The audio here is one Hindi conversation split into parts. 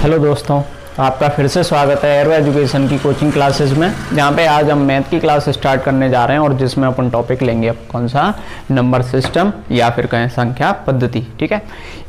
हेलो दोस्तों, आपका फिर से स्वागत है एरो एजुकेशन की कोचिंग क्लासेस में, जहाँ पे आज हम मैथ की क्लास स्टार्ट करने जा रहे हैं और जिसमें अपन टॉपिक लेंगे कौन सा, नंबर सिस्टम या फिर कहें संख्या पद्धति। ठीक है,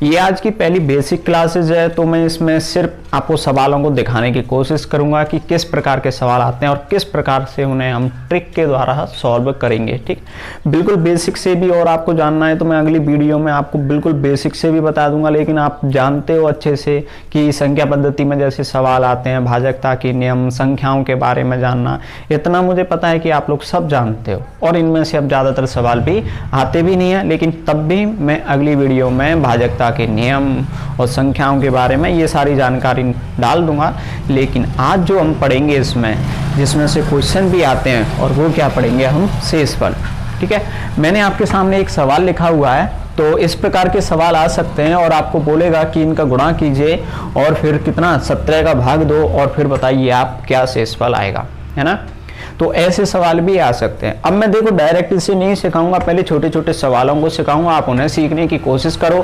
ये आज की पहली बेसिक क्लासेस है, तो मैं इसमें सिर्फ आपको सवालों को दिखाने की कोशिश करूंगा कि किस प्रकार के सवाल आते हैं और किस प्रकार से उन्हें हम ट्रिक के द्वारा सॉल्व करेंगे। ठीक, बिल्कुल बेसिक से भी और आपको जानना है तो मैं अगली वीडियो में आपको बिल्कुल बेसिक से भी बता दूंगा, लेकिन आप जानते हो अच्छे से कि संख्या पद्धति में जैसे सवाल आते हैं, भाजकता के नियम, संख्याओं के बारे में जानना, इतना मुझे पता है कि आप लोग सब जानते हो और इनमें से अब ज़्यादातर सवाल भी आते भी नहीं है, लेकिन तब भी मैं अगली वीडियो में भाजकता के नियम और संख्याओं के बारे में ये सारी जानकारी डाल दूंगा। लेकिन आज जो हम पढ़ेंगे इसमें, जिसमें से क्वेश्चन भी आते हैं, और वो क्या पढ़ेंगे हम, शेषफल। ठीक है, मैंने आपके सामने एक सवाल लिखा हुआ है, तो इस प्रकार के सवाल आ सकते हैं और आपको बोलेगा कि इनका गुणा कीजिए और फिर कितना 17 का भाग दो और फिर बताइए आप क्या शेषफल आएगा, है ना। तो ऐसे सवाल भी आ सकते हैं। अब मैं देखो डायरेक्ट इसे नहीं सिखाऊंगा, पहले छोटे छोटे सवालों को सिखाऊंगा, आप उन्हें सीखने की कोशिश करो।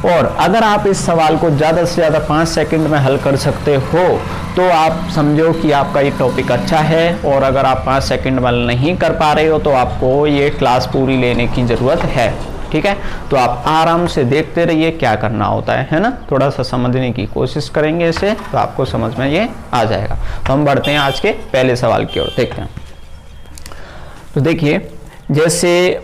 और अगर आप इस सवाल को ज़्यादा से ज़्यादा 5 सेकंड में हल कर सकते हो तो आप समझो कि आपका ये टॉपिक अच्छा है, और अगर आप 5 सेकंड में नहीं कर पा रहे हो तो आपको ये क्लास पूरी लेने की ज़रूरत है। ठीक है, तो आप आराम से देखते रहिए क्या करना होता है ना, थोड़ा सा समझने की कोशिश करेंगे इसे तो आपको समझ में ये आ जाएगा। तो हम बढ़ते हैं आज के पहले सवाल की ओर, देखते हैं। तो देखिए, जैसे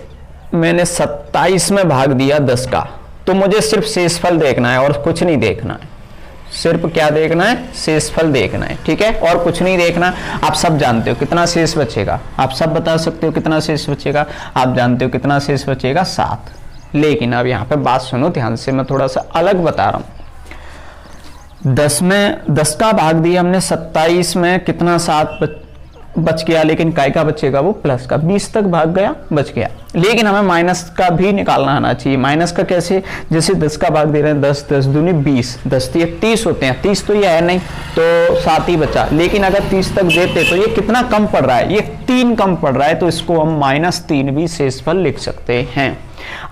मैंने 27 में भाग दिया 10 का, तो मुझे सिर्फ शेषफल देखना है और कुछ नहीं देखना है। सिर्फ क्या देखना है, शेषफल देखना है। ठीक है, और कुछ नहीं देखना। आप सब जानते हो कितना शेष बचेगा, आप सब बता सकते हो कितना शेष बचेगा, आप जानते हो कितना शेष बचेगा, 7। लेकिन अब यहाँ पे बात सुनो ध्यान से, मैं थोड़ा सा अलग बता रहा हूं। 10 में 10 का भाग दिया हमने, 27 में कितना 7 बच गया, लेकिन काय का बचेगा, वो प्लस का। 20 तक भाग गया, बच गया, लेकिन हमें माइनस का भी निकालना आना चाहिए। माइनस का कैसे, जैसे 10 का भाग दे रहे हैं, 10 10 दूनी 20, 10 30 होते हैं, 30 तो ये है नहीं, तो 7 ही बचा। लेकिन अगर 30 तक देते तो ये कितना कम पड़ रहा है, ये 3 कम पड़ रहा है, तो इसको हम -3 भी शेषफल लिख सकते हैं।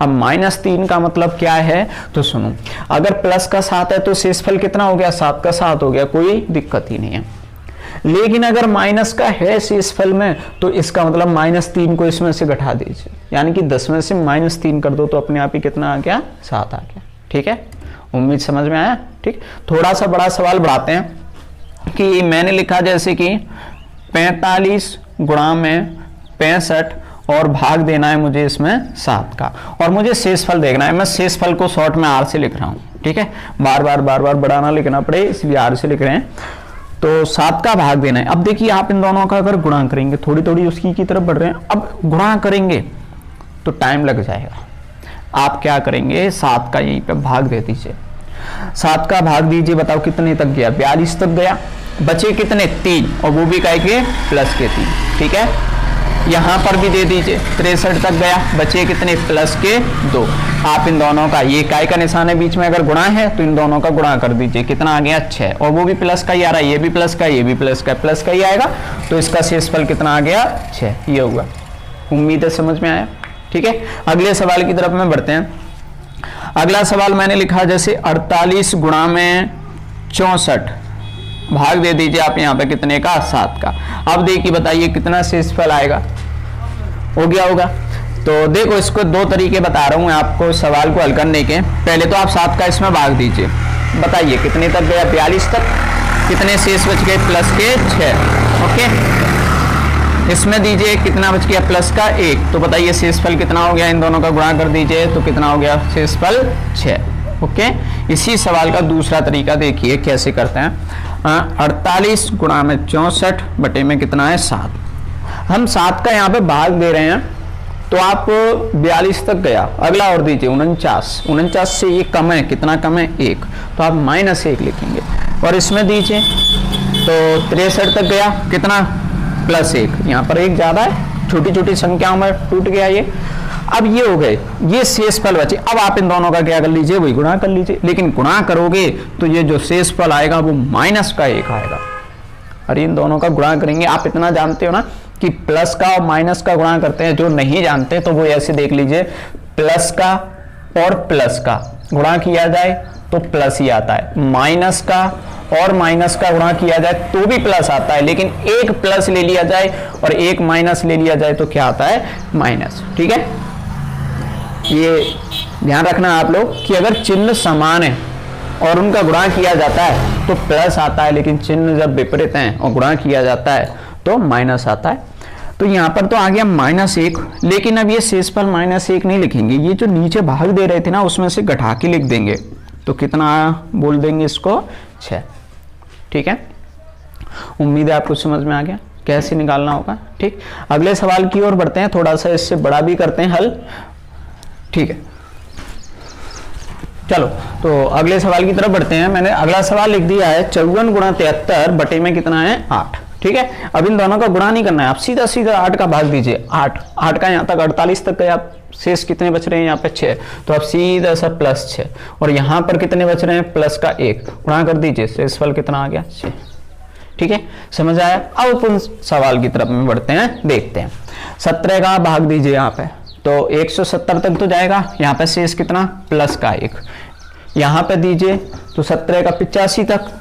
अब -3 का मतलब क्या है, तो सुनो, अगर प्लस का 7 है तो शेषफल कितना हो गया, 7 का 7 हो गया, कोई दिक्कत ही नहीं है। लेकिन अगर माइनस का है शेषफल में तो इसका मतलब -3 को इसमें से घटा दीजिए, यानी कि 10 में से -3 कर दो तो अपने आप ही कितना आ गया, 7 आ गया। ठीक है, उम्मीद समझ में आया। ठीक, थोड़ा सा बड़ा सवाल बढ़ाते हैं कि मैंने लिखा जैसे कि 45 गुणा में 65 और भाग देना है मुझे इसमें 7 का, और मुझे शेषफल देखना है। मैं शेषफल को शॉर्ट में R से लिख रहा हूं। ठीक है, बार बार बड़ा ना लिखना पड़े, इसलिए R से लिख रहे हैं। तो 7 का भाग देना है। अब देखिए, आप इन दोनों का अगर गुणा करेंगे, थोड़ी थोड़ी उसकी की तरफ बढ़ रहे हैं, अब गुणा करेंगे तो टाइम लग जाएगा। आप क्या करेंगे, 7 का यहीं पे भाग दे दीजिए, 7 का भाग दीजिए, बताओ कितने तक गया, 42 तक गया, बचे कितने, 3, और वो भी काय के, प्लस के 3। ठीक है, यहां पर भी दे दीजिए, 63 तक गया, बचे कितने, प्लस के 2। आप इन दोनों का, ये काय का निशान है बीच में, अगर गुणा है तो इन दोनों का गुणा कर दीजिए, कितना आ गया, 6, और वो भी प्लस का ही आ रहा है, ये भी प्लस का, ये भी प्लस का ही आएगा, तो इसका शेषफल कितना आ गया, 6। ये हुआ। उम्मीद है समझ में आया। ठीक है, अगले सवाल की तरफ में बढ़ते हैं। अगला सवाल मैंने लिखा जैसे 48 गुणा में 64, भाग दे दीजिए आप यहाँ पे कितने का, 7 का। अब देखिए, बताइए कितना शेषफल आएगा, हो गया होगा। तो देखो, इसको 2 तरीके बता रहा हूं आपको सवाल को हल करने के। पहले तो आप 7 का इसमें भाग दीजिए, बताइए कितने तक गया, 42 तक, कितने शेष बच गए, प्लस के 6। ओके, इसमें दीजिए कितना बच गया, प्लस का 1, तो बताइए शेषफल कितना हो गया, इन दोनों का गुणा कर दीजिए तो कितना हो गया, शेषफल 6। ओके, इसी सवाल का दूसरा तरीका देखिए कैसे करते हैं। 48 गुणा में 64 बटे में कितना है, 7। हम 7 का यहाँ पे भाग दे रहे हैं, तो आप 42 तक गया, अगला और दीजिए 49 से ये कम है, कितना कम है, 1, तो आप -1 लिखेंगे, और इसमें दीजिए तो 63 तक गया, कितना, +1, यहाँ पर 1 ज्यादा है, छोटी छोटी संख्याओं में टूट गया ये। अब ये हो गए, ये शेषफल बचे। अब आप इन दोनों का क्या कर लीजिए, वही गुणा कर लीजिए, लेकिन गुणा करोगे तो ये जो शेषफल आएगा वो -1 आएगा। अरे इन दोनों का गुणा करेंगे, आप इतना जानते हो ना कि प्लस का और माइनस का गुणा करते हैं। जो नहीं जानते तो वो ऐसे देख लीजिए, प्लस का और प्लस का गुणा किया जाए तो प्लस ही आता है, माइनस का और माइनस का गुणा किया जाए तो भी प्लस आता है, लेकिन एक प्लस ले लिया जाए और एक माइनस ले लिया जाए तो क्या आता है, माइनस। ठीक है, ये ध्यान रखना आप लोग कि अगर चिन्ह समान है और उनका गुणा किया जाता है तो प्लस आता है, लेकिन चिन्ह जब विपरीत हैं और गुणा किया जाता है तो माइनस आता है। तो यहाँ पर तो आ गया -1, लेकिन अब ये शेषफल -1 नहीं लिखेंगे, ये जो नीचे भाग दे रहे थे ना उसमें से घटा के लिख देंगे, तो कितना बोल देंगे इसको, 6। ठीक है, उम्मीद है आपको समझ में आ गया कैसे निकालना होगा। ठीक, अगले सवाल की ओर बढ़ते हैं, थोड़ा सा इससे बड़ा भी करते हैं हल। ठीक है, चलो तो अगले सवाल की तरफ बढ़ते हैं। मैंने अगला सवाल लिख दिया है 54 गुणा 73 बटे में कितना है, 8। ठीक है, अब इन दोनों का गुणा नहीं करना है, आप सीधा सीधा 8 का भाग दीजिए। 8 का यहाँ तक 48 तक गए, आप शेष कितने बच रहे हैं यहाँ पे 6, तो आप सीधा सा +6, और यहाँ पर कितने बच रहे हैं, प्लस का 1, गुणा कर दीजिए, शेषफल कितना आ गया, 6। ठीक है, समझ आया। अब अपन सवाल की तरफ में बढ़ते हैं, देखते हैं। 17 का भाग दीजिए यहाँ पे, तो 170 तक तो जाएगा, यहाँ पे शेष कितना, प्लस का 1, यहाँ पे दीजिए तो 17 का 85 तक।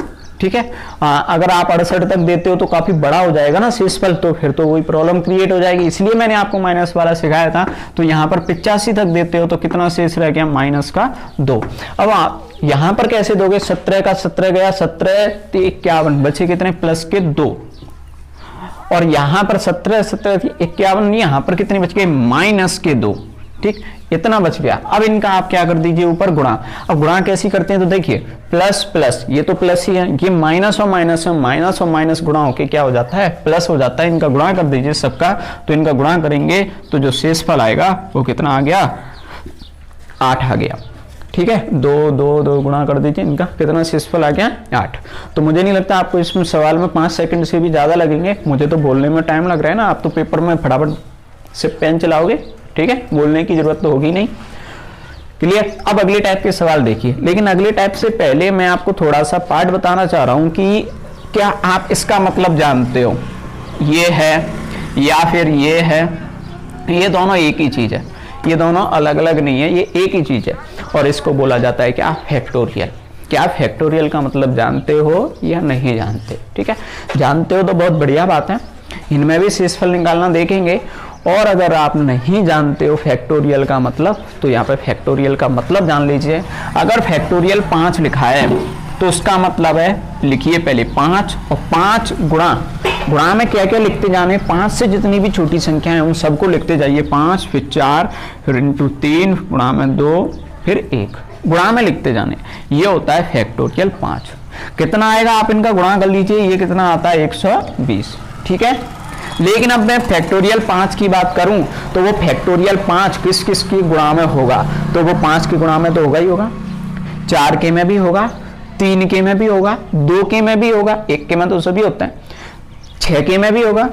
ठीक है, अगर आप 68 तक देते हो तो काफी बड़ा हो जाएगा ना शेषफल, तो फिर तो वही प्रॉब्लम क्रिएट हो जाएगी, इसलिए मैंने आपको माइनस वाला सिखाया था। तो यहाँ पर 85 तक देते हो तो कितना शेष रह गया, -2। अब आप यहाँ पर कैसे दोगे, 17 का 17 गया, 17 51, बचे कितने, +2, और यहाँ पर 17 51, यहाँ पर कितने बच गए, -2। ठीक, इतना बच गया। अब इनका आप क्या कर दीजिए, ऊपर गुणा। अब गुणा कैसी करते हैं, तो देखिए प्लस प्लस, ये तो प्लस ही है, ये माइनस और माइनस में माइनस और माइनस गुणा होके क्या हो जाता है, प्लस हो जाता है। इनका गुणा कर दीजिए सबका, तो इनका गुणा करेंगे तो जो शेषफल आएगा वो कितना आ गया, 8 आ गया। ठीक है, 2 गुणा कर दीजिए, इनका कितना शेषफल आ गया, 8। तो मुझे नहीं लगता आपको इसमें सवाल में 5 सेकंड से भी ज्यादा लगेंगे, मुझे तो बोलने में टाइम लग रहा है ना, आप तो पेपर में फटाफट से पेन चलाओगे। ठीक है, बोलने की जरूरत तो होगी नहीं। क्लियर। अब अगले टाइप के सवाल देखिए, लेकिन अगले टाइप से पहले मैं आपको थोड़ा सा पार्ट बताना चाह रहा हूं कि क्या आप इसका मतलब जानते हो, ये है या फिर ये है, ये दोनों एक ही चीज है, ये दोनों अलग अलग नहीं है, ये एक ही चीज है, और इसको बोला जाता है क्या, फैक्टोरियल। क्या फैक्टोरियल का मतलब जानते हो या नहीं जानते? ठीक है, जानते हो तो बहुत बढ़िया बात है, इनमें भी शेषफल निकालना देखेंगे। और अगर आप नहीं जानते हो फैक्टोरियल का मतलब, तो यहाँ पे फैक्टोरियल का मतलब जान लीजिए। अगर फैक्टोरियल 5 लिखा है तो उसका मतलब है, लिखिए पहले 5, और 5 गुणा, गुणा में क्या क्या लिखते जाने, 5 से जितनी भी छोटी संख्या है उन सबको लिखते जाइए, 5 फिर 4 फिर इंटू 3 गुणा में 2 फिर 1, गुणा में लिखते जाने, ये होता है फैक्टोरियल 5। कितना आएगा, आप इनका गुणा कर लीजिए, ये कितना आता है 120। ठीक है, लेकिन अब मैं फैक्टोरियल 5 की बात करूं तो वो फैक्टोरियल 5 किस किस की गुणा में होगा, तो वो 5 की गुणा में तो होगा ही होगा, 4 के में भी होगा, 3 के में भी होगा, 2 के में भी होगा, 1 के में तो सभी होते हैं, 6 के में भी होगा,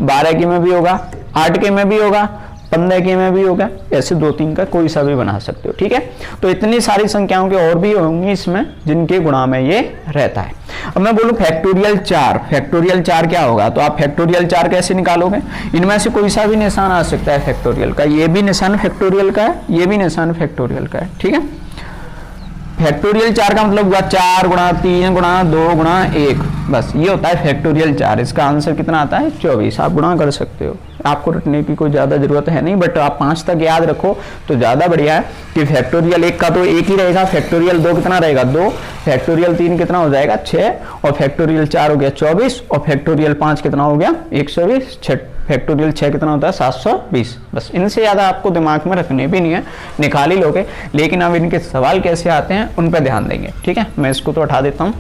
12 के में भी होगा, 8 के में भी होगा, 15 के में भी होगा, ऐसे 2-3 का कोई सा भी बना सकते हो। ठीक है, तो इतनी सारी संख्याओं के और भी होंगी इसमें जिनके गुणा में ये रहता है। अब मैं बोलूं फैक्टोरियल 4, फैक्टोरियल 4 क्या होगा, तो आप फैक्टोरियल 4 कैसे निकालोगे, इनमें से कोई सा भी निशान आ सकता है फैक्टोरियल का, ये भी निशान फैक्टोरियल का है, ये भी निशान फैक्टोरियल का है। ठीक है, फैक्टोरियल 4 का मतलब हुआ 4 गुणा 3 गुणा 2 गुणा 1, बस ये होता है फैक्टोरियल 4। इसका आंसर कितना आता है, 24। आप गुणा कर सकते हो, आपको रटने की कोई ज्यादा जरूरत है नहीं, बट आप 5 तक याद रखो तो ज्यादा बढ़िया है कि फैक्टोरियल 1 का तो 1 ही रहेगा, फैक्टोरियल 2 कितना रहेगा 2, फैक्टोरियल 3 कितना हो जाएगा 6, और फैक्टोरियल 4 हो गया 24, और फैक्टोरियल 5 कितना हो गया 120, फैक्टोरियल 6 कितना होता है 720। बस इनसे ज्यादा आपको दिमाग में रखने भी नहीं है, निकाल ही लोगे। लेकिन अब इनके सवाल कैसे आते हैं उन पर ध्यान देंगे। ठीक है, मैं इसको तो हटा देता हूं।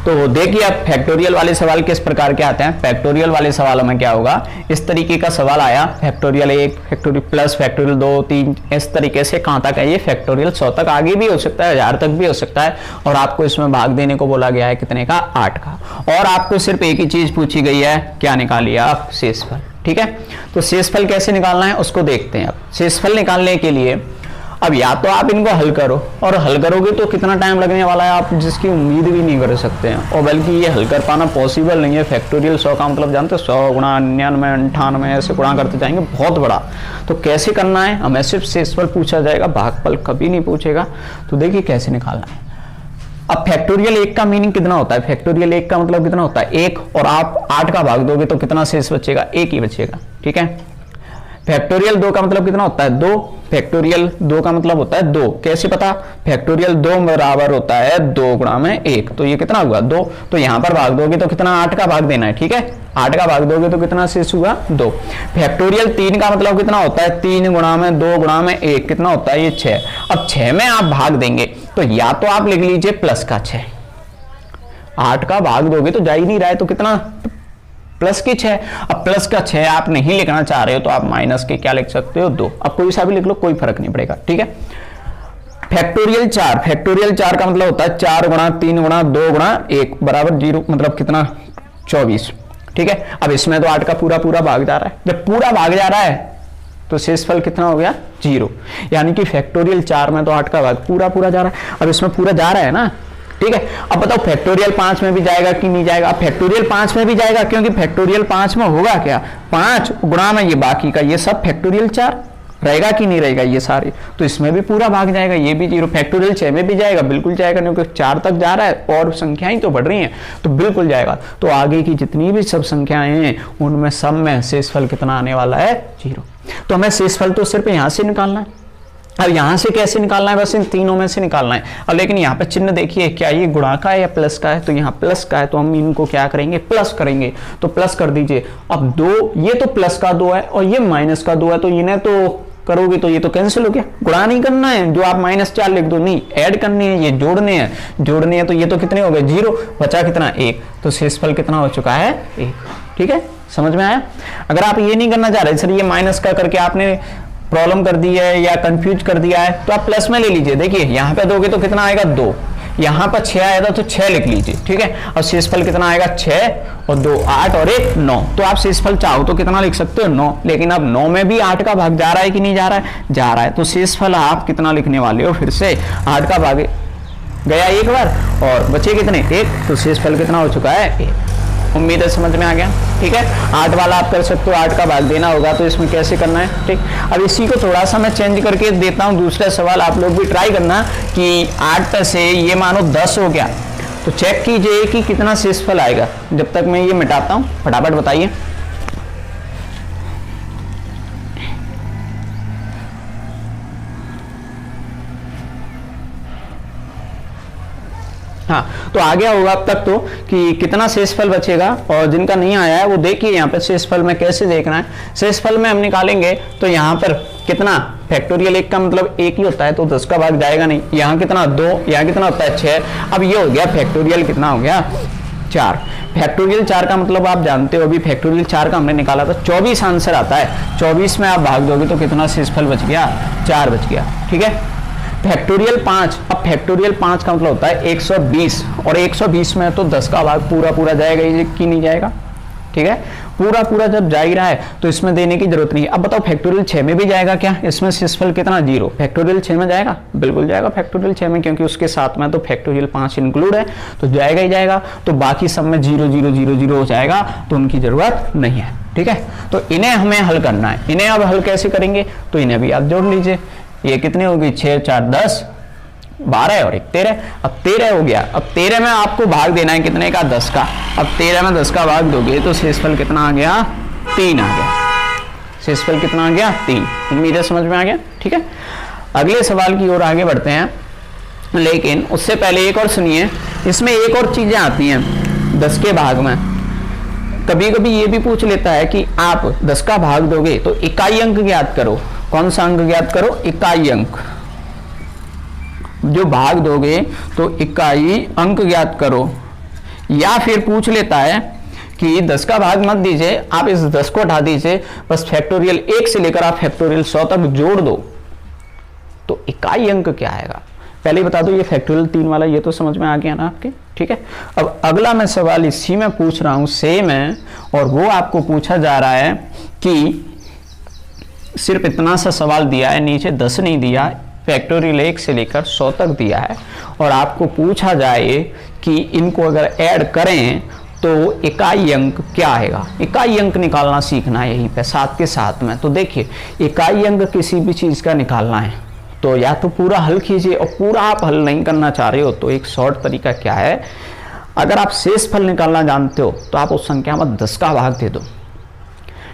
तो देखिए अब फैक्टोरियल वाले सवाल किस प्रकार के आते हैं। फैक्टोरियल वाले सवालों में क्या होगा, इस तरीके का सवाल आया, फैक्टोरियल 1 फैक्टोरियल प्लस फैक्टोरियल 2 3, इस तरीके से कहां तक है ये फैक्टोरियल 100 तक, आगे भी हो सकता है 1000 तक भी हो सकता है। और आपको इसमें भाग देने को बोला गया है कितने का, 8 का, और आपको सिर्फ एक ही चीज पूछी गई है, क्या निकालिए आप, शेषफल। ठीक है, तो शेषफल कैसे निकालना है उसको देखते हैं। अब शेषफल निकालने के लिए अब या तो आप इनको हल करो, और हल करोगे तो कितना टाइम लगने वाला है आप जिसकी उम्मीद भी नहीं कर सकते हैं, और बल्कि ये हल कर पाना पॉसिबल नहीं है। फैक्टोरियल 100 का मतलब जानते हो, 100 गुणा 99 98 ऐसे गुणा करते जाएंगे, बहुत बड़ा। तो कैसे करना है, हमें सिर्फ शेषफल पूछा जाएगा, भागफल कभी नहीं पूछेगा। तो देखिए कैसे निकालना है। अब फैक्टोरियल 1 का मीनिंग कितना होता है, फैक्टोरियल 1 का मतलब कितना होता है 1, और आप 8 का भाग दोगे तो कितना शेष बचेगा, 1 ही बचेगा, ठीक है। फैक्टोरियल 2 का मतलब कितना होता है 2, फैक्टोरियल 2 का मतलब होता है 2, कैसे पता, फैक्टोरियल 2 बराबर होता है 2 गुणा में 1, तो ये कितना हुआ 2, तो यहां पर भाग दोगे तो कितना 8 का भाग देना है, ठीक है, 8 का भाग दोगे तो कितना शेष हुआ 2। फैक्टोरियल 3 का मतलब कितना होता है 3 गुणा में 2 गुणा में 1, कितना होता है ये 6। अब 6 में आप भाग देंगे तो या तो आप लिख लीजिए प्लस का 6, 8 का भाग दोगे तो जा ही नहीं रहा है, तो कितना प्लस की 6। अब प्लस का 6 आप नहीं लिखना चाह रहे हो तो आप माइनस के क्या लिख सकते हो 2, अब कोई सा भी लिख लो, कोई फर्क नहीं पड़ेगा, ठीक है। फैक्टोरियल 4, फैक्टोरियल 4 का मतलब होता है 4 गुणा 3 गुणा 2 गुणा 1 बराबर 0, मतलब कितना 24, ठीक है। अब इसमें तो 8 का पूरा पूरा भाग जा रहा है, जब पूरा भाग जा रहा है तो शेषफल कितना हो गया 0, यानी कि फैक्टोरियल 4 में तो 8 का भाग पूरा पूरा जा रहा है। अब इसमें पूरा जा रहा है ना, ठीक है। अब बताओ फैक्टोरियल 5 में भी जाएगा कि नहीं जाएगा, अब फैक्टोरियल 5 में भी जाएगा, क्योंकि फैक्टोरियल 5 में होगा क्या 5 गुणा में ये बाकी का ये सब फैक्टोरियल 4 रहेगा कि नहीं रहेगा ये सारे, तो इसमें भी पूरा भाग जाएगा, ये भी 0। फैक्टोरियल 6 में भी जाएगा, बिल्कुल जाएगा, क्योंकि 4 तक जा रहा है और संख्याएं तो बढ़ रही हैं, तो बिल्कुल जाएगा। तो आगे की जितनी भी सब संख्याएं हैं उनमें सब में शेषफल कितना आने वाला है 0। तो हमें शेषफल तो सिर्फ यहां से निकालना है। अब यहां से कैसे निकालना है, बस इन तीनों में से निकालना है। अब लेकिन यहाँ पे चिन्ह देखिए, क्या ये गुणा का है या प्लस का है, तो यहाँ प्लस का है, तो हम इनको क्या करेंगे प्लस करेंगे, तो प्लस कर दीजिए। अब 2, ये तो प्लस का 2 है और ये माइनस का 2 है, तो इन्हें तो करोगे तो ये तो कैंसिल हो गया, गुणा नहीं करना है, जो आप -4 लिख दो, नहीं ऐड करनी है, ये जोड़ने हैं, तो ये तो कितने हो गए 0, बचा कितना 1, तो शेषफल कितना हो चुका है 1, ठीक है, समझ में आया। अगर आप ये नहीं करना चाह रहे, सर ये माइनस का करके आपने प्रॉब्लम कर दी है या कंफ्यूज कर दिया है, तो आप प्लस में ले लीजिए। देखिए यहां पे दोगे तो कितना आएगा 2, यहां पर 6 आएगा तो 6 लिख लीजिए, ठीक है। और शेषफल कितना आएगा 6 और 2 8 और 1 9, तो आप शेषफल चाहो तो कितना लिख सकते हो 9, लेकिन अब 9 में भी 8 का भाग जा रहा है कि नहीं जा रहा है, जा रहा है, तो शेषफल आप कितना लिखने वाले हो, फिर से 8 का भाग गया एक बार और बचे कितने 1, तो शेषफल कितना हो चुका है 1। उम्मीद है समझ में आ गया, ठीक है। 8 वाला आप कर सकते हो, 8 का भाग देना होगा, तो इसमें कैसे करना है, ठीक। अब इसी को थोड़ा सा मैं चेंज करके देता हूं, दूसरा सवाल आप लोग भी ट्राई करना कि 8 से ये मानो 10 हो गया, तो चेक कीजिए कि कितना शेषफल आएगा। जब तक मैं ये मिटाता हूं फटाफट बताइए। हाँ, तो आ गया होगा अब तक तो कि कितना शेषफल बचेगा, और जिनका नहीं आया है वो देखिए यहाँ पर शेषफल में कैसे देखना है। शेषफल में हम निकालेंगे तो यहाँ पर कितना, फैक्टोरियल 1 का मतलब 1 ही होता है, तो 10 का भाग जाएगा नहीं, यहाँ कितना 2, यहाँ कितना होता है 6। अब ये हो गया फैक्टोरियल कितना हो गया 4। फैक्टोरियल 4 का मतलब आप जानते हो, अभी फैक्टोरियल 4 का हमने निकाला था 24 आंसर आता है, 24 में आप भाग दोगे तो कितना शेषफल बच गया 4 बच गया, ठीक है। फैक्टोरियल 5, अब फैक्टोरियल 5 का मतलब होता है 120, और 120 में तो 10 का भाग पूरा पूरा जाएगा ये कि नहीं जाएगा, ठीक है। पूरा पूरा जब जा ही रहा है तो इसमें देने की जरूरत नहीं। अब बताओ फैक्टोरियल 6 में भी जाएगा क्या, इसमें शेषफल कितना 0, फैक्टोरियल 6 में जाएगा, बिल्कुल जाएगा फैक्टोरियल 6 में, क्योंकि उसके साथ में तो फैक्टोरियल 5 इंक्लूड है, तो जाएगा ही जाएगा। तो बाकी सब में 0 0 0 0 हो जाएगा, तो उनकी जरूरत नहीं है, ठीक है। तो इन्हें हमें हल करना है, इन्हें अब हल कैसे करेंगे, तो इन्हें भी आप जोड़ लीजिए। ये कितने होगी 6 4 10 12 और 1 13, अब 13 हो गया। अब 13 में आपको भाग देना है कितने का 10 का, अब 13 में 10 का भाग दोगे तो शेषफल कितना आ गया 3 आ गया, शेषफल कितना आ गया 3। उम्मीद है समझ में आ गया, ठीक है। अगले सवाल की ओर आगे बढ़ते हैं, लेकिन उससे पहले एक और सुनिए, इसमें एक और चीजें आती हैं 10 के भाग में। कभी कभी ये भी पूछ लेता है कि आप 10 का भाग दोगे तो इकाई अंक ज्ञात करो। कौन सा अंक ज्ञात करो, इकाई अंक, जो भाग दोगे तो इकाई अंक ज्ञात करो। या फिर पूछ लेता है कि 10 का भाग मत दीजिए, आप इस 10 को हटा दीजिए, बस फैक्टोरियल 1 से लेकर आप फैक्टोरियल 100 तक जोड़ दो, तो इकाई अंक क्या आएगा। पहले ही बता दो, ये फैक्टोरियल 3 वाला ये तो समझ में आ गया ना आपके, ठीक है। अब अगला मैं सवाल इसी में पूछ रहा हूं, सेम है, और वो आपको पूछा जा रहा है कि सिर्फ इतना सा सवाल दिया है, नीचे 10 नहीं दिया, फैक्टोरियल 1 से लेकर 100 तक दिया है और आपको पूछा जाए कि इनको अगर ऐड करें तो इकाई अंक क्या आएगा, इकाई अंक निकालना सीखना है यहीं पे साथ के साथ में। तो देखिए इकाई अंक किसी भी चीज का निकालना है तो या तो पूरा हल कीजिए, और पूरा आप हल नहीं करना चाह रहे हो तो एक शॉर्ट तरीका क्या है, अगर आप शेष फल निकालना जानते हो तो आप उस संख्या में 10 का भाग दे दो।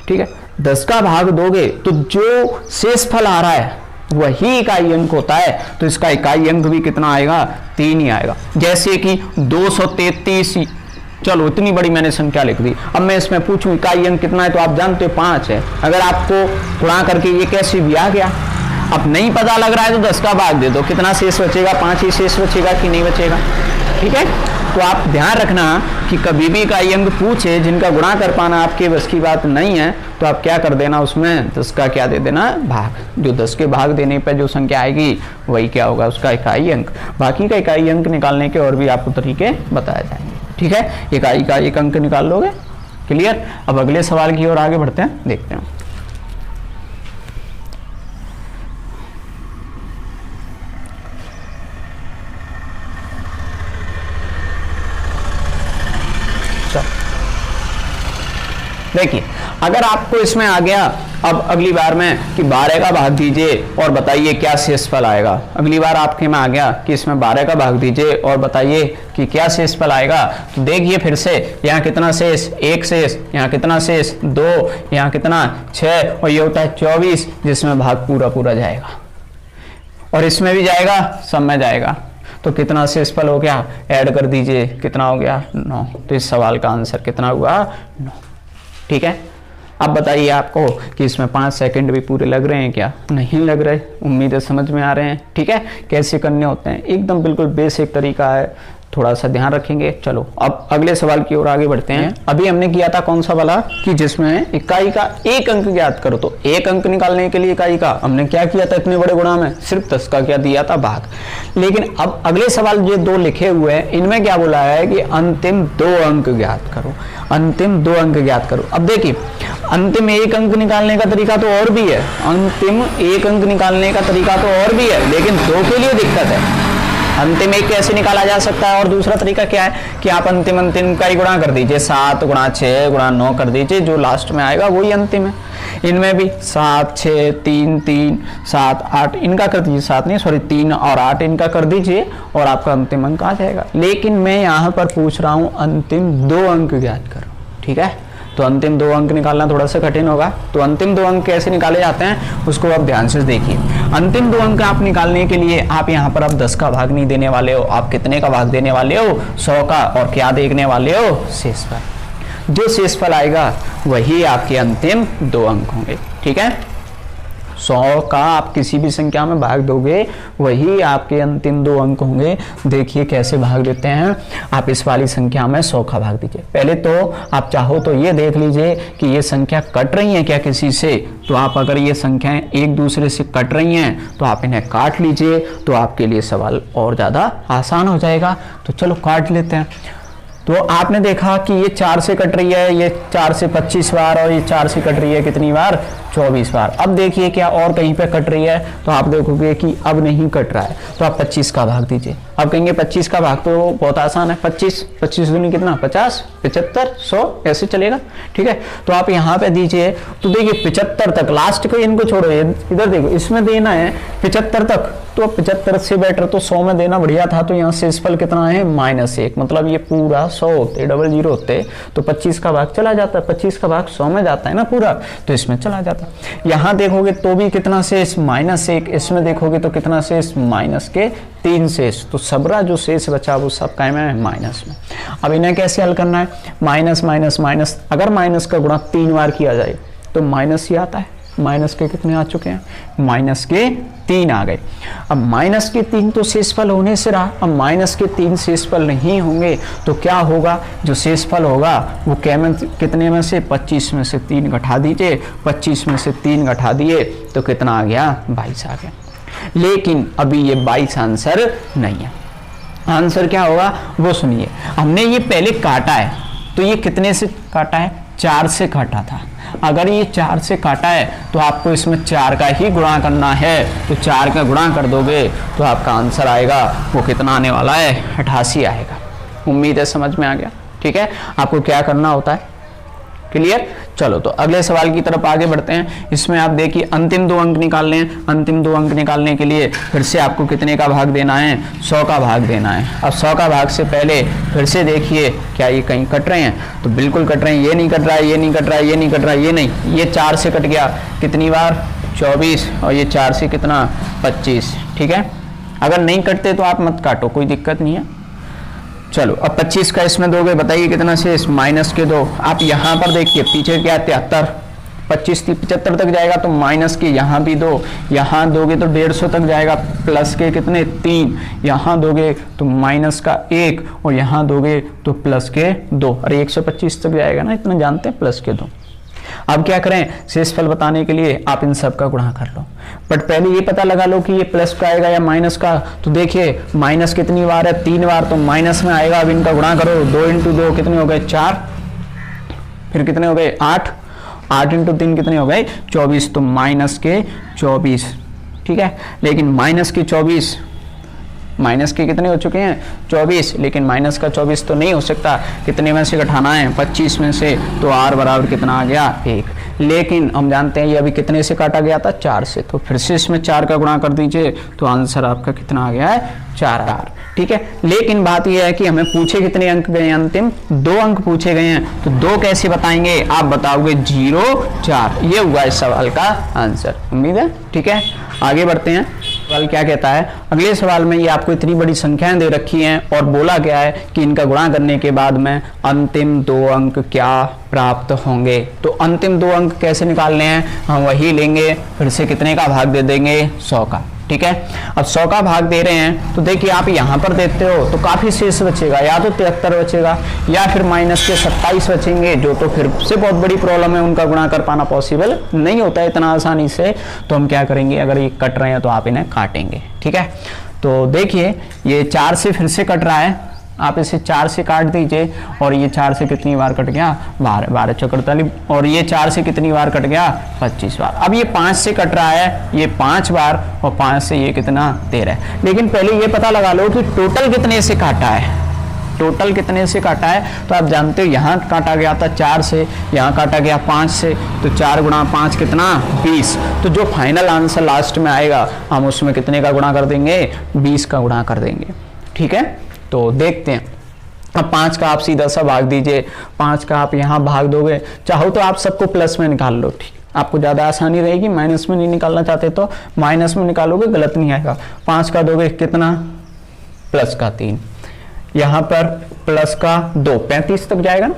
ठीक है, 10 का भाग दोगे तो जो शेष फल आ रहा है वही इकाई अंक होता है, तो इसका इकाई अंक भी कितना आएगा, 3 ही आएगा। जैसे कि 233, चलो इतनी बड़ी मैंने संख्या लिख दी, अब मैं इसमें पूछूं इकाई अंक कितना है तो आप जानते हो 5 है। अगर आपको गुणा करके ये कैसे भी आ गया, अब नहीं पता लग रहा है तो 10 का भाग दे दो, कितना शेष बचेगा, 5 ही शेष बचेगा कि नहीं बचेगा। ठीक है, तो आप ध्यान रखना कि कभी भी इकाई अंक पूछे जिनका गुणा कर पाना आपके बस की बात नहीं है तो आप क्या कर देना, उसमें 10 का क्या दे देना, भाग। जो 10 के भाग देने पर जो संख्या आएगी वही क्या होगा, उसका इकाई अंक। बाकी का इकाई अंक निकालने के और भी आपको तरीके बताए जाएंगे। ठीक है, इकाई का एक अंक निकाल लोगे, क्लियर। अब अगले सवाल की ओर आगे बढ़ते हैं, देखते हैं। देखिए अगर आपको इसमें आ गया, अब अगली बार में कि 12 का भाग दीजिए और बताइए क्या शेषफल आएगा। अगली बार आपके में आ गया कि इसमें 12 का भाग दीजिए और बताइए कि क्या शेषफल आएगा। तो देखिए फिर से यहाँ कितना शेष, 1 शेष, यहाँ कितना शेष, 2, यहाँ कितना 6, और ये होता है 24 जिसमें भाग पूरा पूरा जाएगा, और इसमें भी जाएगा, सब में जाएगा। तो कितना शेषफल हो गया, ऐड कर दीजिए, कितना हो गया, 9। तो इस सवाल का आंसर कितना हुआ, 9। ठीक है, अब बताइए आपको कि इसमें 5 सेकंड भी पूरे लग रहे हैं क्या, नहीं लग रहे, उम्मीद है समझ में आ रहे हैं। ठीक है, कैसे करने होते हैं, एकदम बिल्कुल बेसिक तरीका है, थोड़ा सा ध्यान रखेंगे। चलो अब अगले सवाल की ओर आगे बढ़ते हैं। अभी हमने किया था कौन सा वाला कि जिसमें इकाई का एक अंक ज्ञात करो, तो एक अंक निकालने के लिए इकाई का हमने क्या किया था, इतने बड़े गुणा में सिर्फ 10 का क्या दिया था, भाग। लेकिन अब अगले सवाल ये 2 लिखे हुए हैं, इनमें क्या बोला है कि अंतिम 2 अंक ज्ञात करो, अंतिम 2 अंक ज्ञात करो। अब देखिए अंतिम 1 अंक निकालने का तरीका तो और भी है, अंतिम 1 अंक निकालने का तरीका तो और भी है, लेकिन 2 के लिए दिक्कत है। अंतिम 1 कैसे निकाला जा सकता है, और दूसरा तरीका क्या है कि आप अंतिम का ही गुणा कर दीजिए, 7 गुणा 6 गुणा 9 कर दीजिए, जो लास्ट में आएगा वही अंतिम है। इनमें भी 7 6 3 3 7 8 इनका कर दीजिए, 7 नहीं सॉरी 3 और 8 इनका कर दीजिए और आपका अंतिम अंक आ जाएगा। लेकिन मैं यहाँ पर पूछ रहा हूँ अंतिम 2 अंक ज्ञात करो। ठीक है, तो अंतिम 2 अंक निकालना थोड़ा सा कठिन होगा, तो अंतिम 2 अंक कैसे निकाले जाते हैं उसको आप ध्यान से देखिए। अंतिम 2 अंक आप निकालने के लिए आप यहाँ पर आप 10 का भाग नहीं देने वाले हो, आप कितने का भाग देने वाले हो, 100 का, और क्या देखने वाले हो, शेषफल। जो शेषफल आएगा वही आपके अंतिम 2 अंक होंगे। ठीक है, 100 का आप किसी भी संख्या में भाग दोगे वही आपके अंतिम 2 अंक होंगे। देखिए कैसे भाग देते हैं, आप इस वाली संख्या में 100 का भाग दीजिए। पहले तो आप चाहो तो ये देख लीजिए कि ये संख्या कट रही है क्या किसी से, तो आप अगर ये संख्याएं एक दूसरे से कट रही हैं तो आप इन्हें काट लीजिए, तो आपके लिए सवाल और ज़्यादा आसान हो जाएगा। तो चलो काट लेते हैं। तो आपने देखा कि ये 4 से कट रही है, ये 4 से 25 बार, और ये 4 से कट रही है कितनी बार, 24 बार। अब देखिए क्या और कहीं पे कट रही है, तो आप देखोगे कि अब नहीं कट रहा है, तो आप 25 का भाग दीजिए। अब कहेंगे 25 का भाग तो बहुत आसान है, 25 दूनी कितना, 50 75 100 ऐसे चलेगा। ठीक है, तो आप यहाँ पे दीजिए, तो देखिए 75 तक, लास्ट को इनको छोड़ो, इधर देखो इसमें देना है 75 तक, तो 75 से बेटर तो 100 में देना बढ़िया था। तो यहाँ शेषफल कितना है, -1, मतलब ये पूरा 100 होते, 00 होते तो 25 का भाग चला जाता, 25 का भाग 100 में जाता है ना पूरा, तो इसमें चला जाता। यहाँ देखोगे तो भी कितना शेष, -1, इसमें देखोगे तो कितना शेष, -3 शेष, तो सबरा जो शेष बचा वो सब काय में है, माइनस में। अब इन्हें कैसे हल करना है, माइनस माइनस माइनस, अगर माइनस का गुणा 3 बार किया जाए तो माइनस ही आता है। माइनस के कितने आ चुके हैं, -3 आ गए। अब -3 तो शेषफल होने से रहा, अब -3 शेषफल नहीं होंगे तो क्या होगा, जो शेषफल होगा वो कितने में से, 25 में से 3 घटा दीजिए, 25 में से 3 घटा दिए तो कितना आ गया, 22 आ गया। लेकिन अभी ये 22 आंसर नहीं है। आंसर क्या होगा वो सुनिए। हमने ये पहले काटा है, तो ये कितने से काटा है, 4 से काटा था। अगर ये 4 से काटा है तो आपको इसमें 4 का ही गुणा करना है, तो 4 का गुणा कर दोगे तो आपका आंसर आएगा वो कितना आने वाला है, 88 आएगा। उम्मीद है समझ में आ गया। ठीक है, आपको क्या करना होता है, क्लियर। चलो तो अगले सवाल की तरफ आगे बढ़ते हैं। इसमें आप देखिए अंतिम 2 अंक निकालने हैं। अंतिम 2 अंक निकालने के लिए फिर से आपको कितने का भाग देना है, 100 का भाग देना है। अब 100 का भाग से पहले फिर से देखिए क्या ये कहीं कट रहे हैं, तो बिल्कुल कट रहे हैं। ये नहीं कट रहा है, ये नहीं कट रहा है, ये नहीं कट रहा है, ये नहीं, ये 4 से कट गया कितनी बार, 24, और ये 4 से कितना, 25। ठीक है, अगर नहीं कटते तो आप मत काटो, कोई दिक्कत नहीं है। चलो अब 25 का इसमें दोगे, बताइए कितना शेष, माइनस के 2। आप यहाँ पर देखिए पीछे क्या 73, 25 75 तक जाएगा तो माइनस के यहाँ भी 2, यहाँ दोगे तो 150 तक जाएगा, प्लस के कितने 3, यहाँ दोगे तो माइनस का 1, और यहाँ दोगे तो प्लस के 2। अरे 125 तक जाएगा ना, इतना जानते हैं, प्लस के 2। अब क्या करें, शेषफल बताने के लिए आप इन सब का गुणा कर लो, बट पहले ये पता लगा लो कि ये प्लस का आएगा या माइनस का। तो देखिए माइनस कितनी बार है, 3 बार, तो माइनस में आएगा। अब इनका गुणा करो, 2 × 2 कितने हो गए, 4, फिर कितने हो गए 8, 8 × 3 कितने हो गए 24, तो माइनस के 24। ठीक है, लेकिन माइनस के 24, माइनस के कितने हो चुके हैं 24, लेकिन माइनस का 24 तो नहीं हो सकता, कितने में से घटाना है, 25 में से, तो r बराबर कितना आ गया 1। लेकिन हम जानते हैं ये अभी कितने से काटा गया था, 4 से, तो फिर से इसमें 4 का गुणा कर दीजिए तो आंसर आपका कितना आ गया है, 4r। ठीक है, लेकिन बात यह है कि हमें पूछे कितने अंक गए हैं, अंतिम 2 अंक पूछे गए हैं, तो 2 कैसे बताएंगे, आप बताओगे 0 4। ये हुआ इस सवाल का आंसर, उम्मीद है। ठीक है, आगे बढ़ते हैं। सवाल क्या कहता है, अगले सवाल में ये आपको इतनी बड़ी संख्याएं दे रखी हैं और बोला गया है कि इनका गुणा करने के बाद में अंतिम 2 अंक क्या प्राप्त होंगे। तो अंतिम 2 अंक कैसे निकालने हैं, हम वही लेंगे, फिर से कितने का भाग दे देंगे, 100 का। ठीक है, अब 100 का भाग दे रहे हैं तो देखिए आप यहाँ पर देते हो तो काफी शेष बचेगा, या तो 73 बचेगा या फिर माइनस के 27 बचेंगे, जो तो फिर से बहुत बड़ी प्रॉब्लम है, उनका गुणा कर पाना पॉसिबल नहीं होता है इतना आसानी से। तो हम क्या करेंगे, अगर ये कट रहे हैं तो आप इन्हें काटेंगे। ठीक है, तो देखिए ये 4 से फिर से कट रहा है, आप इसे 4 से काट दीजिए, और ये 4 से कितनी बार कट गया, 12 × 48, और ये 4 से कितनी बार कट गया, 25 बार। अब ये 5 से कट रहा है, ये 5 बार, और 5 से ये कितना 13। लेकिन पहले ये पता लगा लो कि टोटल कितने से काटा है, टोटल कितने से काटा है। तो आप जानते हो यहाँ काटा गया था 4 से, यहाँ काटा गया 5 से, तो 4 × 5 कितना 20। तो जो फाइनल आंसर लास्ट में आएगा हम उसमें कितने का गुणा कर देंगे, 20 का गुणा कर देंगे। ठीक है, तो देखते हैं। अब 5 का आप सीधा सा भाग दीजिए, 5 का आप यहाँ भाग दोगे, चाहो तो आप सबको प्लस में निकाल लो, ठीक, आपको ज़्यादा आसानी रहेगी। माइनस में नहीं निकालना चाहते तो माइनस में निकालोगे, गलत नहीं आएगा। 5 का दोगे कितना, प्लस का 3, यहाँ पर प्लस का 2, 35 तक जाएगा ना,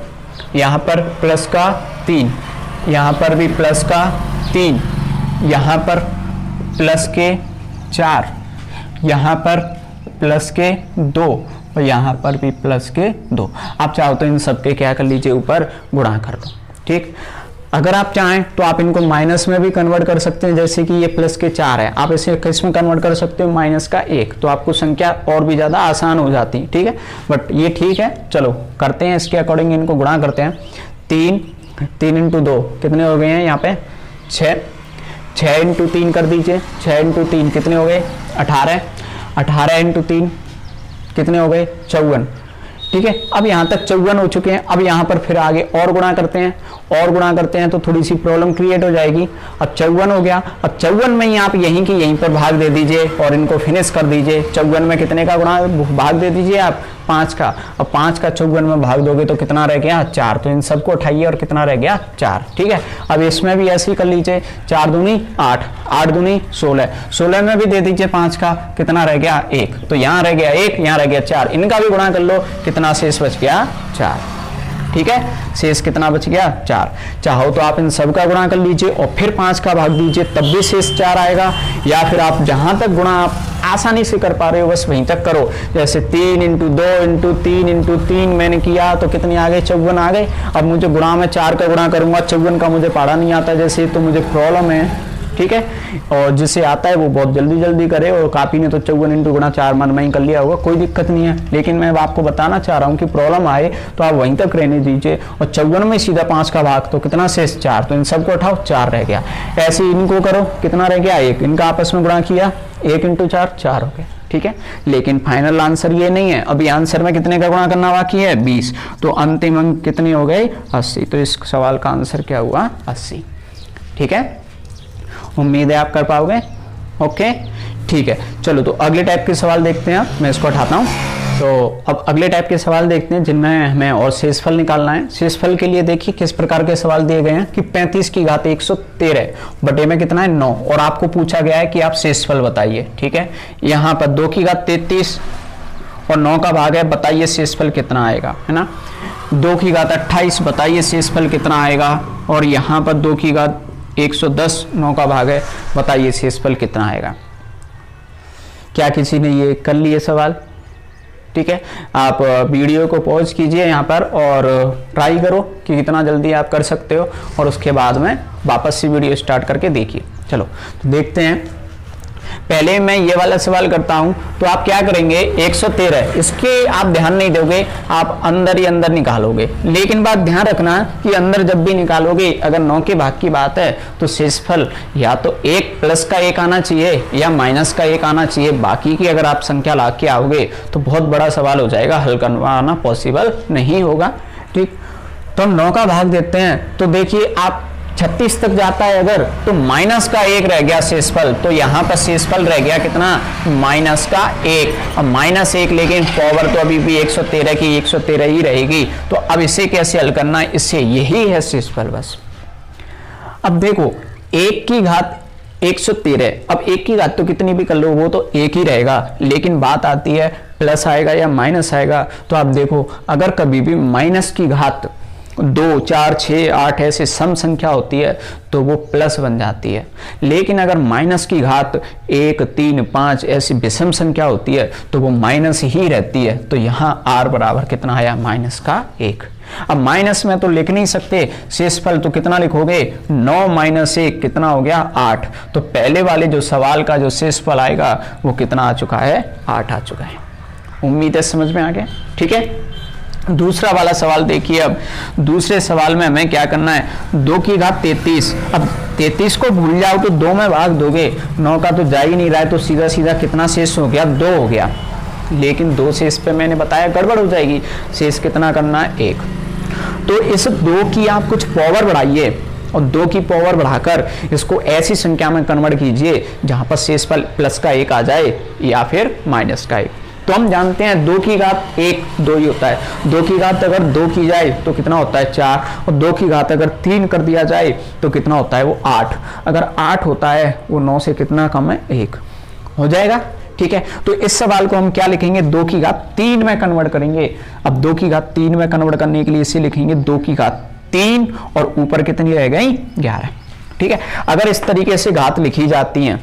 यहाँ पर प्लस का 3, यहाँ पर भी प्लस का 3, यहाँ पर प्लस के 4, यहाँ पर प्लस के 2, और यहाँ पर भी प्लस के 2। आप चाहो तो इन सबके क्या कर लीजिए, ऊपर गुणा कर दो। ठीक, अगर आप चाहें तो आप इनको माइनस में भी कन्वर्ट कर सकते हैं, जैसे कि ये प्लस के 4 है, आप इसे किस में कन्वर्ट कर सकते हो, माइनस का 1, तो आपको संख्या और भी ज़्यादा आसान हो जाती है। ठीक है, बट ये ठीक है, चलो करते हैं इसके अकॉर्डिंग, इनको गुणा करते हैं। 3 × 2 कितने हो गए हैं, यहाँ पे 6, 6 × 3 कर दीजिए, 6 × 3 कितने हो गए, 18, 18 × 3 कितने हो गए, 54। ठीक है, अब यहाँ तक 54 हो चुके हैं। अब यहाँ पर फिर आगे और गुणा करते हैं, और गुणा करते हैं तो थोड़ी सी प्रॉब्लम क्रिएट हो जाएगी। अब 54 हो गया, अब 54 में ही आप यहीं की यहीं पर भाग दे दीजिए और इनको फिनिश कर दीजिए। 54 में कितने का गुणा भाग दे दीजिए आप, 5 का। अब 5 का 54 में भाग दोगे तो कितना रह गया, 4। तो इन सबको उठाइए और कितना रह गया, 4। ठीक है, अब इसमें भी ऐसे ही कर लीजिए, 4 दूनी 8, 8 दूनी 16, 16 में भी दे दीजिए 5 का, कितना रह गया 1। तो यहाँ रह गया 1, यहाँ रह गया 4, इनका भी गुणा कर लो, कितना शेष बच गया, 4। ठीक है, शेष कितना बच गया, 4। चाहो तो आप इन सब का गुणा कर लीजिए और फिर 5 का भाग दीजिए, तब भी शेष 4 आएगा। या फिर आप जहां तक गुणा आप आसानी से कर पा रहे हो बस वहीं तक करो। जैसे 3 × 2 × 3 × 3 मैंने किया तो कितने आ गए, 54 आ गए। अब मुझे गुणा में 4 का गुणा करूंगा, 54 का मुझे पढ़ा नहीं आता जैसे, तो मुझे प्रॉब्लम है ठीक है। और जिसे आता है वो बहुत जल्दी जल्दी करे, और कापी ने तो 54 × गुणा 4 मन में ही कर लिया होगा, कोई दिक्कत नहीं है। लेकिन मैं आपको बताना चाह रहा हूँ कि प्रॉब्लम आए तो आप वहीं तक रहने दीजिए। और 54 में सीधा 5 का भाग तो कितना शेष 4, तो इन सबको उठाओ 4 रह गया। ऐसे इनको करो, कितना रह गया 1, इनका आपस में गुणा किया 1 × 4 4 हो गया, ठीक है। लेकिन फाइनल आंसर ये नहीं है, अभी आंसर में कितने का गुणा करना बाकी है 20, तो अंतिम अंक कितने हो गए 80। तो इस सवाल का आंसर क्या हुआ 80, ठीक है। उम्मीद है आप कर पाओगे, ओके ठीक है। चलो तो अगले टाइप के सवाल देखते हैं, मैं इसको हटाता हूँ। तो अब अगले टाइप के सवाल देखते हैं जिनमें हमें और शेषफल निकालना है। शेषफल के लिए देखिए किस प्रकार के सवाल दिए गए हैं कि 35 की घात 113 बटे में कितना है 9, और आपको पूछा गया है कि आप शेषफल बताइए, ठीक है। यहाँ पर 2 की घात 33 और 9 का भाग है, बताइए शेषफल कितना आएगा, है ना। 2 की घात 28 बताइए शेषफल कितना आएगा, और यहाँ पर 2 की घात 110 9 का भाग है, बताइए शेषफल कितना आएगा। क्या किसी ने ये कर लिए सवाल, ठीक है। आप वीडियो को पॉज कीजिए यहाँ पर और ट्राई करो कि कितना जल्दी आप कर सकते हो, और उसके बाद में वापस से वीडियो स्टार्ट करके देखिए। चलो तो देखते हैं। पहले मैं ये वाला सवाल करता हूं, तो आप क्या करेंगे 113 इसके आप ध्यान नहीं दोगे, आप अंदर ही अंदर निकालोगे। लेकिन बात ध्यान रखना कि अंदर जब भी निकालोगे, अगर 9 के भाग की बात है तो शेषफल या तो 1 + का 1 आना चाहिए या माइनस का 1 आना चाहिए। बाकी की अगर आप संख्या ला के आओगे तो बहुत बड़ा सवाल हो जाएगा, हल करवाना पॉसिबल नहीं होगा, ठीक। तो हम 9 का भाग देते हैं, तो देखिए आप 36 तक जाता है अगर, तो माइनस का 1 रह गया शेषफल, तो यहाँ पर शेषफल रह गया कितना माइनस का 1, और -1 लेकिन पावर तो अभी भी 113 की 113 ही रहेगी। तो अब इसे कैसे हल करना है, इससे यही है शेषफल बस। अब देखो 1 की घात 113, अब 1 की घात तो कितनी भी कर लो वो तो 1 ही रहेगा, लेकिन बात आती है प्लस आएगा या माइनस आएगा। तो आप देखो अगर कभी भी माइनस की घात 2 4 6 8 ऐसे सम संख्या होती है तो वो प्लस बन जाती है, लेकिन अगर माइनस की घात 1 3 5 ऐसी विषम संख्या होती है तो वो माइनस ही रहती है। तो यहाँ r बराबर कितना आया -1। अब माइनस में तो लिख नहीं सकते, शेषफल तो कितना लिखोगे 9 - 1 कितना हो गया 8। तो पहले वाले जो सवाल का जो शेषफल आएगा वो कितना आ चुका है 8 आ चुका है। उम्मीद है समझ में आ गया, ठीक है। दूसरा वाला सवाल देखिए। अब दूसरे सवाल में हमें क्या करना है 2 की घात 33। अब 33 को भूल जाओ तो 2 में भाग दोगे, 9 का तो जा ही नहीं रहा है, तो सीधा सीधा कितना शेष हो गया 2 हो गया। लेकिन 2 शेष पे मैंने बताया गड़बड़ हो जाएगी, शेष कितना करना है 1। तो इस 2 की आप कुछ पावर बढ़ाइए और 2 की पावर बढ़ाकर इसको ऐसी संख्या में कन्वर्ट कीजिए जहां पर शेषफल प्लस का 1 आ जाए या फिर माइनस का 1। तो हम जानते हैं 2 की घात 1 2 ही होता है, 2 की घात अगर 2 की जाए तो कितना होता है 4, और 2 की घात अगर 3 कर दिया जाए तो कितना होता है वो 8। अगर 8 होता है वो 9 से कितना कम है 1 हो जाएगा, ठीक है। तो इस सवाल को हम क्या लिखेंगे 2 की घात 3 में कन्वर्ट करेंगे। अब 2 की घात 3 में कन्वर्ट करने के लिए इसे लिखेंगे 2 की घात 3 और ऊपर कितनी रह गई 11, ठीक है। अगर इस तरीके से घात लिखी जाती हैं,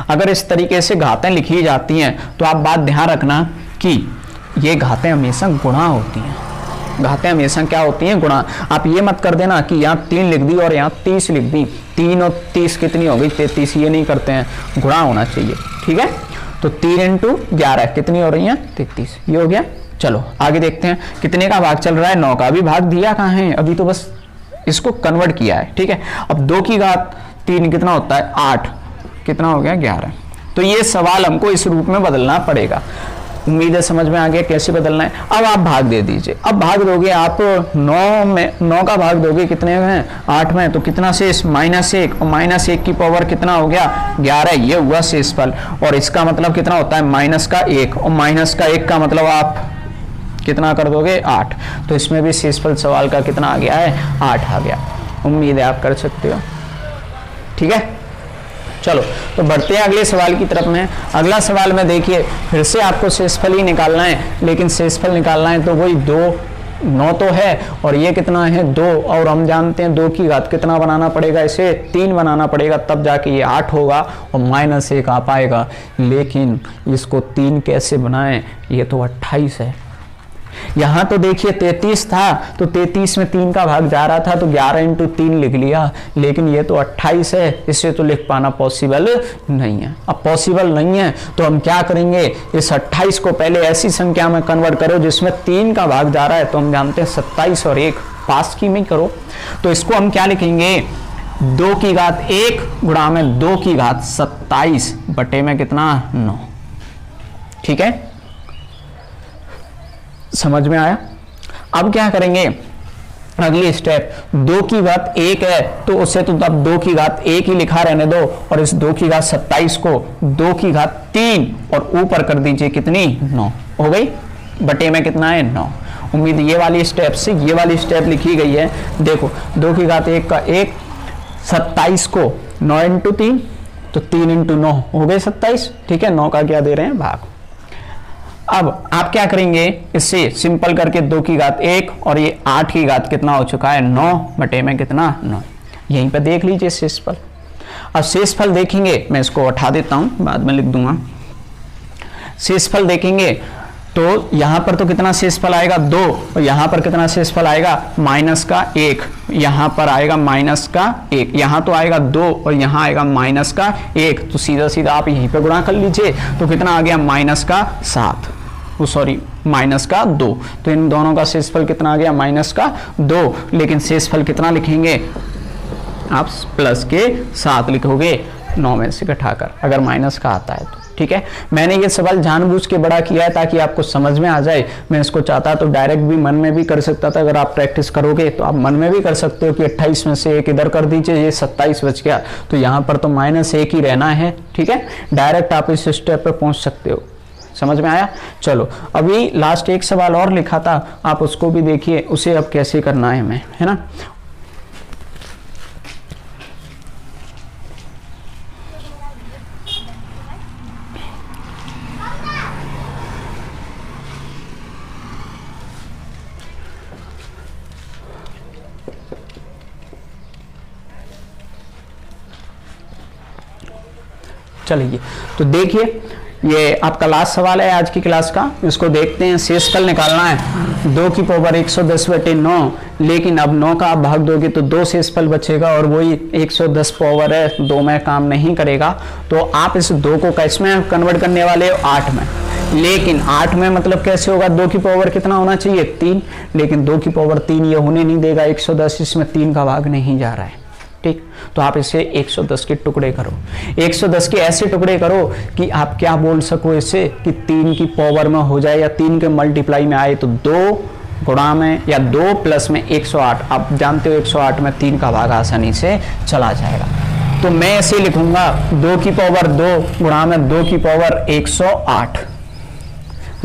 अगर इस तरीके से घातें लिखी जाती हैं तो आप बात ध्यान रखना कि ये घातें हमेशा गुणा होती हैं। घातें हमेशा क्या होती हैं गुणा। आप ये मत कर देना कि यहाँ 3 लिख दी और यहाँ 30 लिख दी, 3 और 30 कितनी हो गई 33, ये नहीं करते हैं, गुणा होना चाहिए, ठीक है। तो 3 × 11 कितनी हो रही है 33, ये हो गया। चलो आगे देखते हैं कितने का भाग चल रहा है 9 का। अभी भाग दिया कहाँ है, अभी तो बस इसको कन्वर्ट किया है, ठीक है। अब 2 की घात 3 कितना होता है 8, कितना हो गया 11। तो ये सवाल हमको इस रूप में बदलना पड़ेगा। उम्मीद है समझ में आ गया कैसे बदलना है। अब आप भाग दे दीजिए। अब भाग दोगे आप 9 का भाग दोगे कितने में 8 में, तो कितना शेष -1, और -1 की पावर कितना हो गया 11, ये हुआ शेषफल। और इसका मतलब कितना होता है -1, और -1 का मतलब आप कितना कर दोगे 8। तो इसमें भी शेषफल सवाल का कितना आ गया है 8 आ गया। उम्मीद है आप कर सकते हो, ठीक है। चलो तो बढ़ते हैं अगले सवाल की तरफ में। अगला सवाल में देखिए फिर से आपको शेषफल ही निकालना है, लेकिन शेषफल निकालना है तो वही 9 तो है और ये कितना है 2, और हम जानते हैं 2 की घात कितना बनाना पड़ेगा, इसे 3 बनाना पड़ेगा, तब जाके ये 8 होगा और -1 आ पाएगा। लेकिन इसको 3 कैसे बनाएं, ये तो 28 है। यहाँ तो देखिए 33 था, तो 33 में 3 का भाग जा रहा था, तो 11 इंटू 3 लिख लिया, लेकिन ये तो 28 है, इसे तो लिख पाना पॉसिबल नहीं है। अब पॉसिबल नहीं है तो हम क्या करेंगे, इस 28 को पहले ऐसी संख्या में कन्वर्ट करो जिसमें 3 का भाग जा रहा है, तो हम जानते हैं 27 और 1 पास की में करो, तो इसको हम क्या लिखेंगे, 2 की घात 1 गुणा में 2 की घात 27 बटे में कितना 9। ठीक है, समझ में आया। अब क्या करेंगे, अगली स्टेप, 2 की घात 1 है तो उसे तो तब 2 की घात 1 ही लिखा रहने दो, और इस 2 की घात 27 को 2 की घात 3 और ऊपर कर दीजिए कितनी 9 हो गई, बटे में कितना है 9। उम्मीद ये वाली स्टेप से ये वाली स्टेप लिखी गई है। देखो 2 की घात 1 का 1, 27 को 9 इंटू 3 तो 3 इंटू 9 हो गए 27। ठीक है, 9 का क्या दे रहे हैं भाग। अब आप क्या करेंगे, इससे सिंपल करके 2 की घात 1 और ये 8 की घात कितना हो चुका है 9 बटे में कितना 9। यहीं पे देख लीजिए शेषफल। अब शेषफल देखेंगे, मैं इसको उठा देता हूं, बाद में लिख दूंगा। शेषफल देखेंगे तो यहां पर तो कितना शेषफल आएगा 2, और यहां पर कितना शेषफल आएगा माइनस का 1, यहां पर आएगा माइनस का 1, यहां तो आएगा 2 और यहां आएगा माइनस का 1, तो सीधा सीधा आप यहीं पे गुणा कर लीजिए, तो कितना आ गया माइनस का 7, सॉरी माइनस का 2, तो इन दोनों का शेषफल कितना आ गया माइनस का 2, लेकिन शेषफल कितना लिखेंगे आप प्लस के 7 लिखोगे 9 में से घटाकर, अगर माइनस का आता है तो। ठीक है, मैंने ये सवाल जानबूझ के बड़ा किया है ताकि आपको समझ में आ जाए। मैं इसको चाहता तो डायरेक्ट भी मन में भी कर सकता था, अगर आप प्रैक्टिस करोगे तो आप मन में भी कर सकते हो कि 28 में से 1 इधर कर दीजिए, ये 27 बच गया, तो यहाँ पर तो -1 ही रहना है। ठीक है, डायरेक्ट आप इस स्टेप पे पहुंच सकते हो। समझ में आया। चलो अभी लास्ट एक सवाल और लिखा था, आप उसको भी देखिए, उसे अब कैसे करना है हमें, है ना। चलिए तो देखिए, ये आपका लास्ट सवाल है आज की क्लास का, इसको देखते हैं। शेषफल निकालना है 2 की पावर 110 बटे 9, लेकिन अब 9 का आप भाग दोगे तो 2 शेषफल बचेगा और वही 110 पावर है, 2 में काम नहीं करेगा, तो आप इस 2 को किस में कन्वर्ट करने वाले हो 8 में। लेकिन 8 में मतलब कैसे होगा, 2 की पावर कितना होना चाहिए 3, लेकिन 2 की पावर 3 ये होने नहीं देगा, 110 इसमें 3 का भाग नहीं जा रहा है। ठीक, तो आप इसे 110 के टुकड़े करो, 110 के ऐसे टुकड़े करो कि आप क्या बोल सको इसे कि 3 की पावर में हो जाए या 3 के मल्टीप्लाई में आए, तो 2 गुणा में या 2 प्लस में 108, आप जानते हो 108 में 3 का भाग आसानी से चला जाएगा, तो मैं ऐसे लिखूंगा 2 की पावर 2 गुणा में 2 की पावर 108।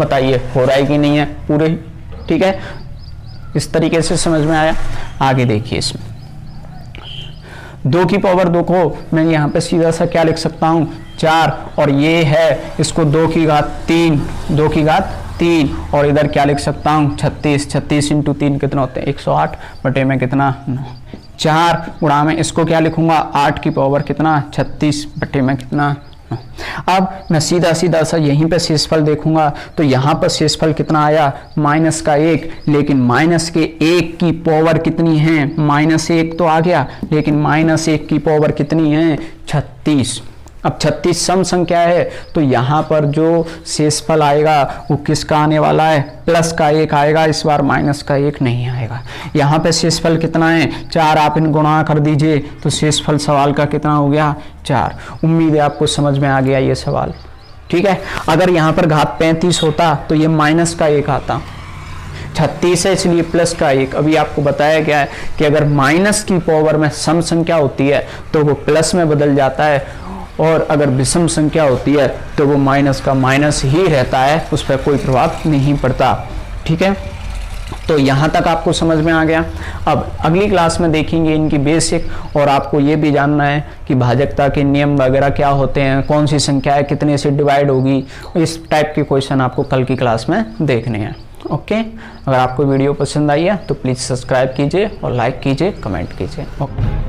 बताइए हो रहा है कि नहीं है पूरे। ठीक है, इस तरीके से समझ में आया। आगे देखिए, इसमें 2 की पावर 2 को मैं यहाँ पे सीधा सा क्या लिख सकता हूँ 4, और ये है इसको 2 की घात 3, 2 की घात 3, और इधर क्या लिख सकता हूँ 36, 36 इंटू 3 कितना होते हैं 108 बटे में कितना 9, 4 गुणा में इसको क्या लिखूंगा 8 की पावर कितना 36 बटे में कितना। अब मैं सीधा सीधा सा यहीं पे शेषफल देखूंगा, तो यहाँ पर शेषफल कितना आया माइनस का 1, लेकिन माइनस के 1 की पावर कितनी है, -1 तो आ गया, लेकिन -1 की पावर कितनी है 36। अब 36 सम संख्या है, तो यहाँ पर जो शेषफल आएगा वो किसका आने वाला है, प्लस का 1 आएगा, इस बार माइनस का 1 नहीं आएगा। यहाँ पे शेषफल कितना है 4, आप इन गुणा कर दीजिए तो शेषफल सवाल का कितना हो गया 4। उम्मीद है आपको समझ में आ गया ये सवाल। ठीक है, अगर यहाँ पर घात 35 होता तो ये माइनस का 1 आता, 36 है इसलिए प्लस का 1। अभी आपको बताया गया है कि अगर माइनस की पावर में सम संख्या होती है तो वो प्लस में बदल जाता है, और अगर विषम संख्या होती है तो वो माइनस का माइनस ही रहता है, उस पर कोई प्रभाव नहीं पड़ता। ठीक है, तो यहाँ तक आपको समझ में आ गया। अब अगली क्लास में देखेंगे इनकी बेसिक, और आपको ये भी जानना है कि भाजकता के नियम वगैरह क्या होते हैं, कौन सी संख्या है कितने से डिवाइड होगी, इस टाइप के क्वेश्चन आपको कल की क्लास में देखने हैं। ओके, अगर आपको वीडियो पसंद आई है तो प्लीज़ सब्सक्राइब कीजिए और लाइक कीजिए, कमेंट कीजिए। ओके।